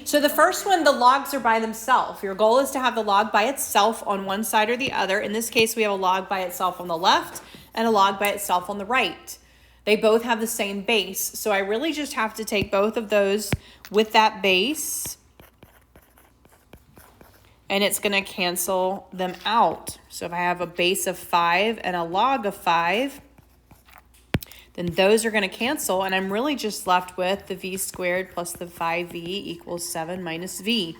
So the first one, the logs are by themselves. Your goal is to have the log by itself on one side or the other. In this case, we have a log by itself on the left and a log by itself on the right. They both have the same base. So I really just have to take both of those with that base, and it's going to cancel them out. So if I have a base of 5 and a log of 5, then those are going to cancel, and I'm really just left with the v squared plus the 5v equals 7 minus v.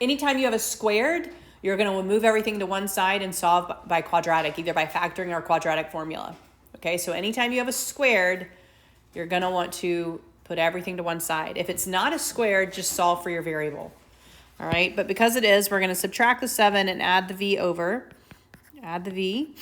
Anytime you have a squared, you're going to move everything to one side and solve by quadratic, either by factoring or quadratic formula. Okay, so anytime you have a squared, you're going to want to put everything to one side. If it's not a squared, just solve for your variable. All right, but because it is, we're going to subtract the 7 and add the v over. Add the v.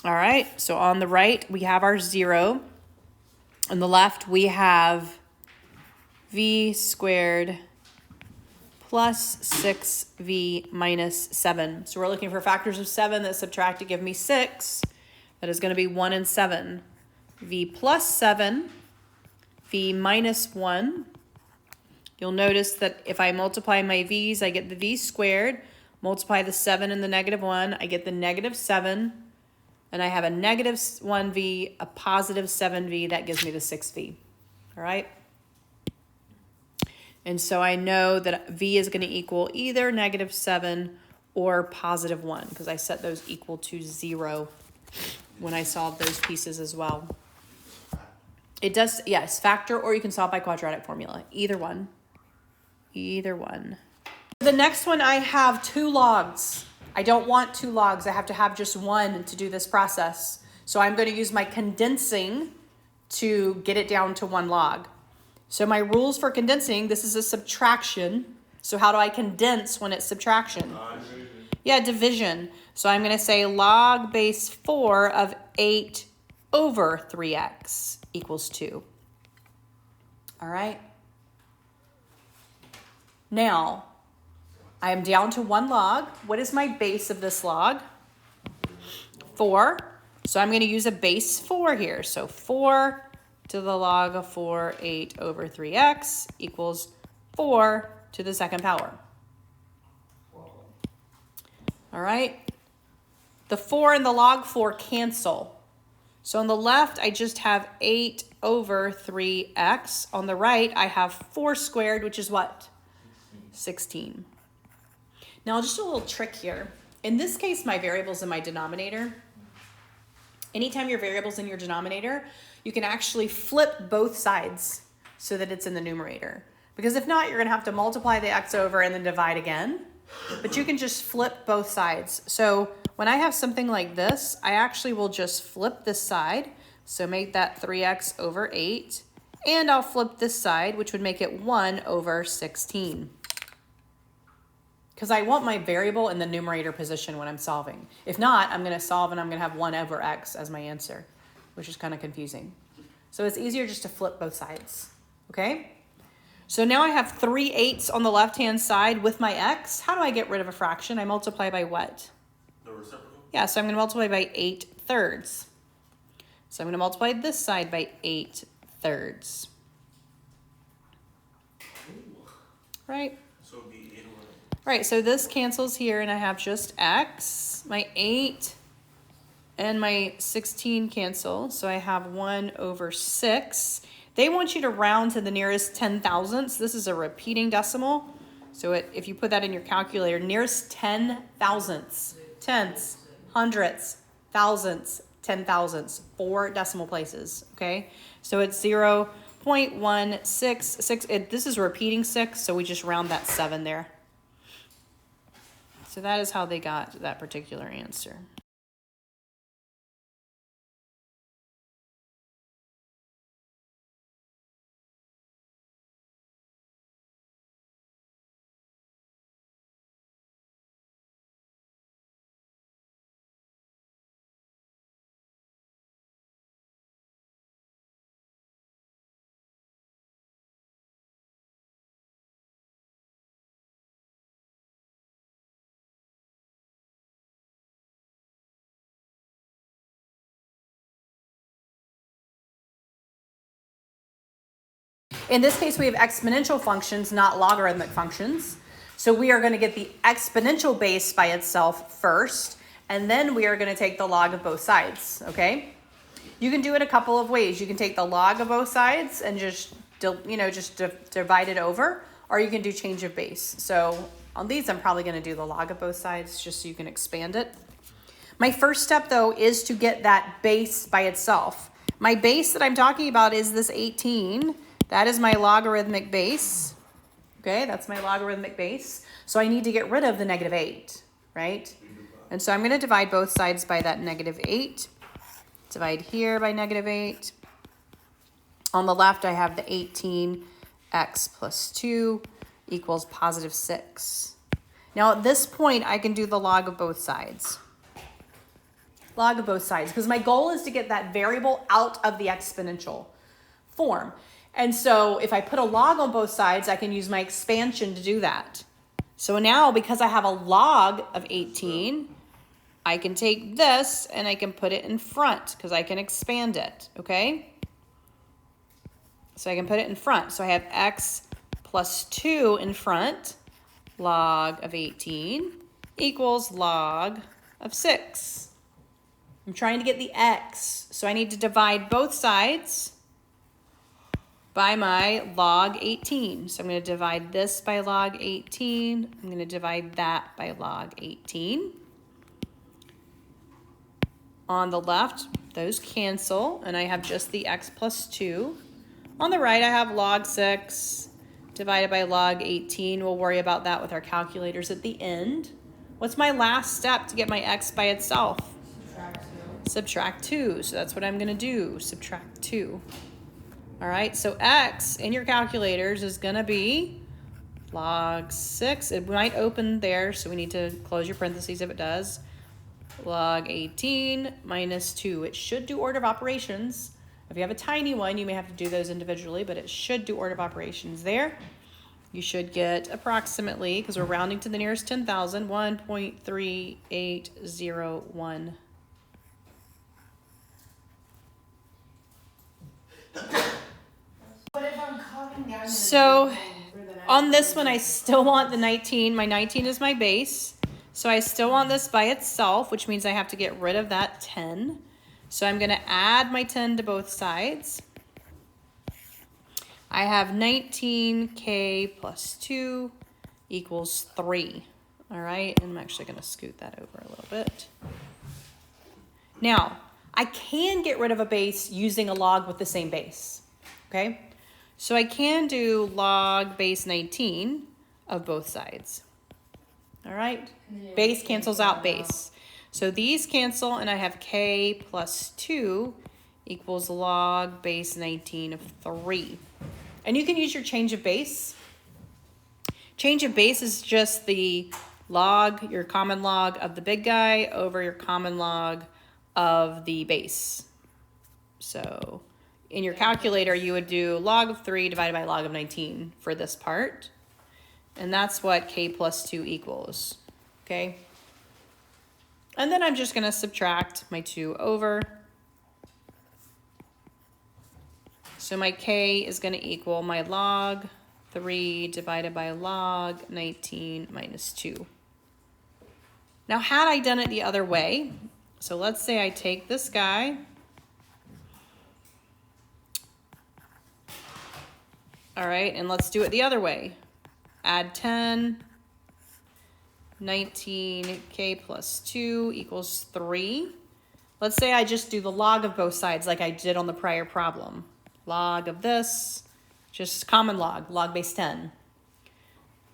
All right, so on the right, we have our 0. On the left, we have v squared plus 6v minus 7. So we're looking for factors of 7 that subtract to give me 6. That is going to be 1 and 7. V plus 7, v minus 1. You'll notice that if I multiply my v's, I get the v squared. Multiply the 7 and the negative 1, I get the negative 7. And I have a negative 1v, a positive 7v. That gives me the 6v. All right? And so I know that v is going to equal either negative 7 or positive 1, because I set those equal to 0 when I solve those pieces as well. It does, yes, factor, or you can solve by quadratic formula. Either one. Either one. The next one, I have 2 logs. I don't want 2 logs. I have to have just one to do this process. So I'm going to use my condensing to get it down to 1 log. So my rules for condensing, this is a subtraction. So how do I condense when it's subtraction? Yeah, division. So I'm going to say log base 4 of 8 over 3x equals 2. All right. Now, I am down to 1 log. What is my base of this log? 4. So I'm going to use a base 4 here. So 4 to the log of 4, 8 over 3x equals 4 to the 2nd power. All right. The 4 and the log 4 cancel. So on the left, I just have 8 over 3x. On the right, I have 4 squared, which is what? 16. Now, just a little trick here. In this case, my variable's in my denominator. Anytime your variable's in your denominator, you can actually flip both sides so that it's in the numerator. Because if not, you're going to have to multiply the x over and then divide again. But you can just flip both sides. So when I have something like this, I actually will just flip this side. So make that 3x over 8. And I'll flip this side, which would make it 1 over 16. Because I want my variable in the numerator position when I'm solving. If not, I'm going to solve and I'm going to have 1 over x as my answer, which is kind of confusing. So it's easier just to flip both sides, okay? So now I have 3 8s on the left-hand side with my x. How do I get rid of a fraction? I multiply by what? The reciprocal? Yeah, so I'm going to multiply by 8 thirds. So I'm going to multiply this side by 8 thirds. Right? So it'd be 8 over. Right, so this cancels here, and I have just x. My 8 and my 16 cancel, so I have 1 over 6. They want you to round to the nearest 10 thousandths. This is a repeating decimal. So if you put that in your calculator, nearest 10 thousandths, tenths, hundredths, thousandths, 10 thousandths, 4 decimal places, okay? So it's 0.166. This is repeating 6, so we just round that 7 there. So that is how they got that particular answer. In this case, we have exponential functions, not logarithmic functions. So we are going to get the exponential base by itself first, and then we are going to take the log of both sides, okay? You can do it a couple of ways. You can take the log of both sides and just divide it over, or you can do change of base. So on these, I'm probably going to do the log of both sides just so you can expand it. My first step, though, is to get that base by itself. My base that I'm talking about is this 18. That is my logarithmic base. Okay, that's my logarithmic base. So I need to get rid of the negative 8, right? And so I'm going to divide both sides by that negative 8. Divide here by negative 8. On the left, I have the 18x plus 2 equals positive 6. Now at this point, I can do the log of both sides. Log of both sides, because my goal is to get that variable out of the exponential form. And so if I put a log on both sides, I can use my expansion to do that. So now, because I have a log of 18, I can take this and I can put it in front because I can expand it, okay? So I can put it in front. So I have x plus 2 in front, log of 18 equals log of 6. I'm trying to get the x, so I need to divide both sides by my log 18. So I'm going to divide this by log 18. I'm going to divide that by log 18. On the left, those cancel, and I have just the x plus 2. On the right, I have log 6 divided by log 18. We'll worry about that with our calculators at the end. What's my last step to get my x by itself? Subtract 2. So that's what I'm going to do, subtract 2. All right, so x in your calculators is going to be log 6. It might open there, so we need to close your parentheses if it does. Log 18 minus 2. It should do order of operations. If you have a tiny one, you may have to do those individually, but it should do order of operations there. You should get approximately, because we're rounding to the nearest 10,000, 1.3801. So on this one, I still want the 19. My 19 is my base. So I still want this by itself, which means I have to get rid of that 10. So I'm going to add my 10 to both sides. I have 19k plus 2 equals 3. All right, and I'm actually going to scoot that over a little bit. Now, I can get rid of a base using a log with the same base. Okay, so I can do log base 19 of both sides. All right, base cancels out base. So these cancel, and I have k plus 2 equals log base 19 of 3. And you can use your change of base. Change of base is just the log, your common log of the big guy over your common log of the base. So in your calculator, you would do log of 3 divided by log of 19 for this part. And that's what k plus 2 equals, okay? And then I'm just going to subtract my 2 over. So my k is going to equal my log 3 divided by log 19 minus 2. Now, had I done it the other way, so let's say I take this guy. All right, and let's do it the other way. Add 10. 19k plus 2 equals 3. Let's say I just do the log of both sides like I did on the prior problem. Log of this, just common log, log base 10.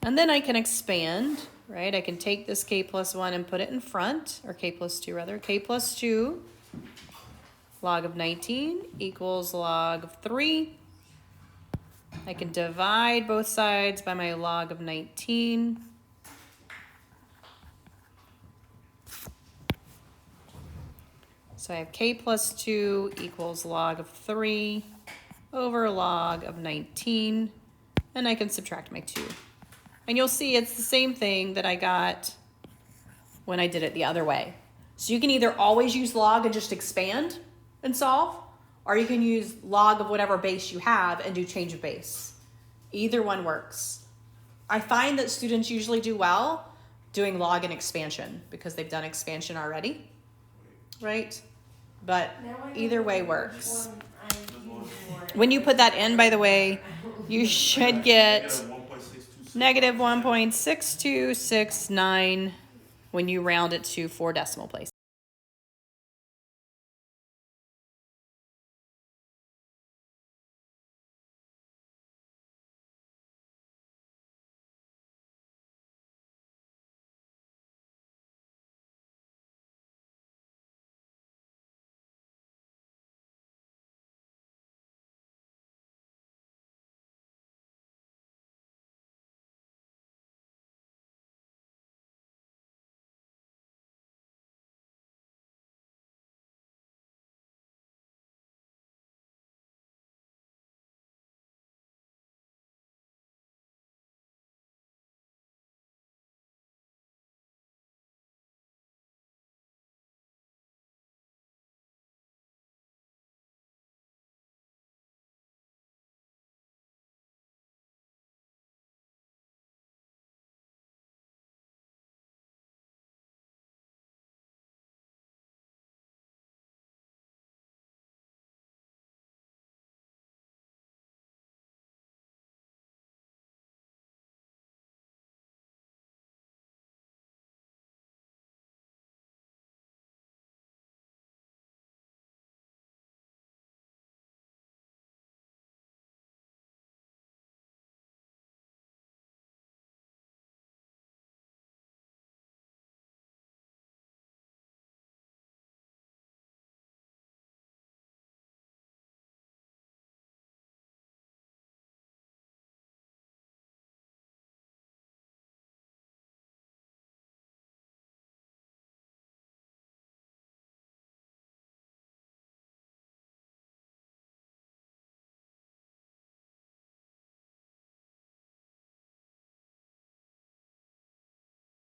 And then I can expand, right? I can take this k plus 1 and put it in front, or k plus 2 rather. K plus 2, log of 19 equals log of 3. I can divide both sides by my log of 19. So I have k plus 2 equals log of 3 over log of 19, and I can subtract my 2. And you'll see it's the same thing that I got when I did it the other way. So you can either always use log and just expand and solve, or you can use log of whatever base you have and do change of base. Either one works. I find that students usually do well doing log and expansion because they've done expansion already, right? But either way works. When you put that in, by the way, you should get Negative 1.626. negative 1.6269 when you round it to 4 decimal places.